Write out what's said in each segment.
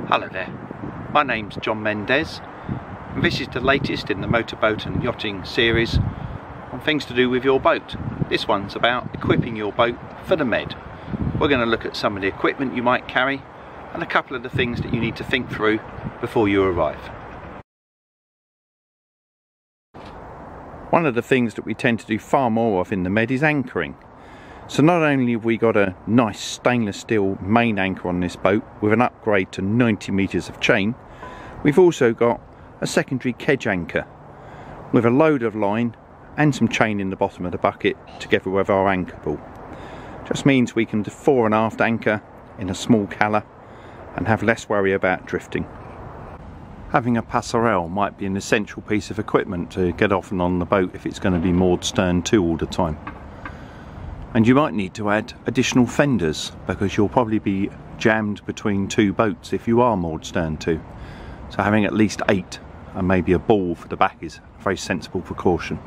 Hello there, my name's John Mendez and this is the latest in the Motorboat and Yachting series on things to do with your boat. This one's about equipping your boat for the Med. We're going to look at some of the equipment you might carry and a couple of the things that you need to think through before you arrive. One of the things that we tend to do far more of in the Med is anchoring. So not only have we got a nice stainless steel main anchor on this boat with an upgrade to 90 metres of chain, we've also got a secondary kedge anchor with a load of line and some chain in the bottom of the bucket together with our anchor ball. Just means we can do fore and aft anchor in a small cala and have less worry about drifting. Having a passerelle might be an essential piece of equipment to get off and on the boat if it's going to be moored stern to all the time. And you might need to add additional fenders because you'll probably be jammed between two boats if you are moored stern to. So having at least 8 and maybe a ball for the back is a very sensible precaution.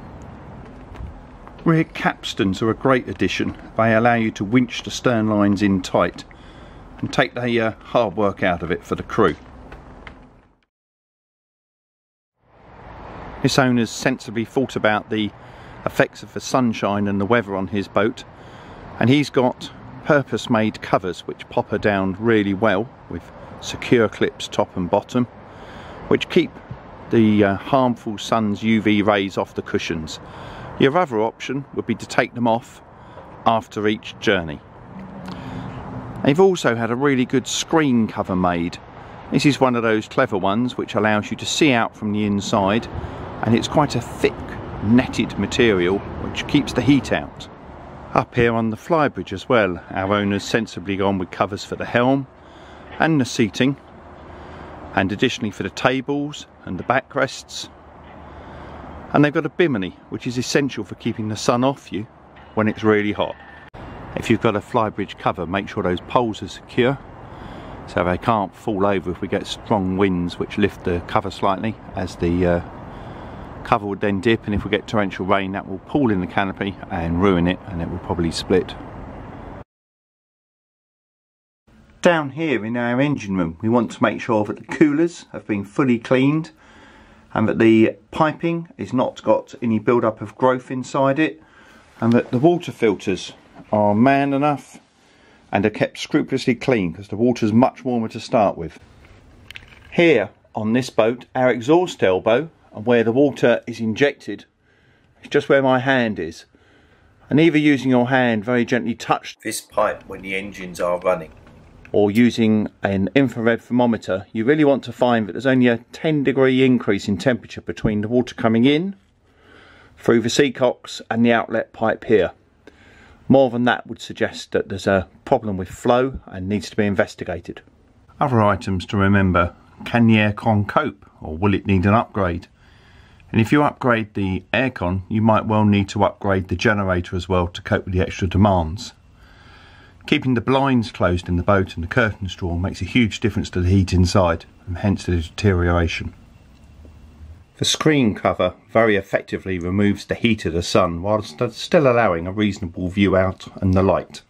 Rear capstans are a great addition. They allow you to winch the stern lines in tight and take the hard work out of it for the crew. This owner's sensibly thought about the effects of the sunshine and the weather on his boat, and he's got purpose-made covers which pop her down really well with secure clips top and bottom, which keep the harmful sun's UV rays off the cushions. Your other option would be to take them off after each journey. They've also had a really good screen cover made. This is one of those clever ones which allows you to see out from the inside, and it's quite a thick netted material which keeps the heat out. Up here on the flybridge as well, our owner's sensibly gone with covers for the helm and the seating, and additionally for the tables and the backrests. And they've got a bimini which is essential for keeping the sun off you when it's really hot. If you've got a flybridge cover, make sure those poles are secure so they can't fall over if we get strong winds which lift the cover slightly, as the cover would then dip, and if we get torrential rain that will pull in the canopy and ruin it, and it will probably split. Down here in our engine room we want to make sure that the coolers have been fully cleaned and that the piping has not got any build-up of growth inside it, and that the water filters are man enough and are kept scrupulously clean because the water is much warmer to start with. Here on this boat, our exhaust elbow and where the water is injected is just where my hand is, and either using your hand very gently touch this pipe when the engines are running, or using an infrared thermometer, you really want to find that there's only a 10-degree increase in temperature between the water coming in through the seacocks and the outlet pipe here. More than that would suggest that there's a problem with flow and needs to be investigated. Other items to remember: can the aircon cope, or will it need an upgrade? And if you upgrade the aircon, you might well need to upgrade the generator as well to cope with the extra demands. Keeping the blinds closed in the boat and the curtains drawn makes a huge difference to the heat inside, and hence the deterioration. The screen cover very effectively removes the heat of the sun whilst still allowing a reasonable view out and the light.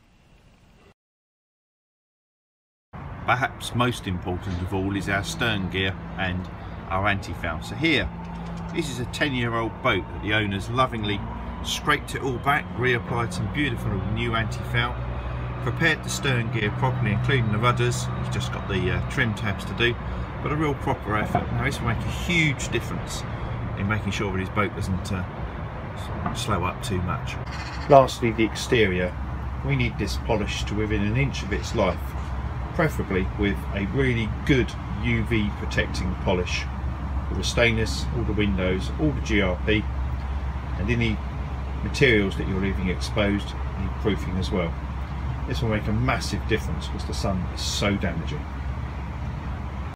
Perhaps most important of all is our stern gear and our anti-foul. So here, this is a 10-year-old boat that the owners lovingly scraped it all back, reapplied some beautiful new anti-foul, prepared the stern gear properly including the rudders. He's just got the trim tabs to do, but a real proper effort. Now this will make a huge difference in making sure that his boat doesn't slow up too much. Lastly, the exterior. We need this polished to within an inch of its life, preferably with a really good UV protecting polish. All the stainless, all the windows, all the GRP, and any materials that you're leaving exposed need proofing as well. This will make a massive difference because the sun is so damaging.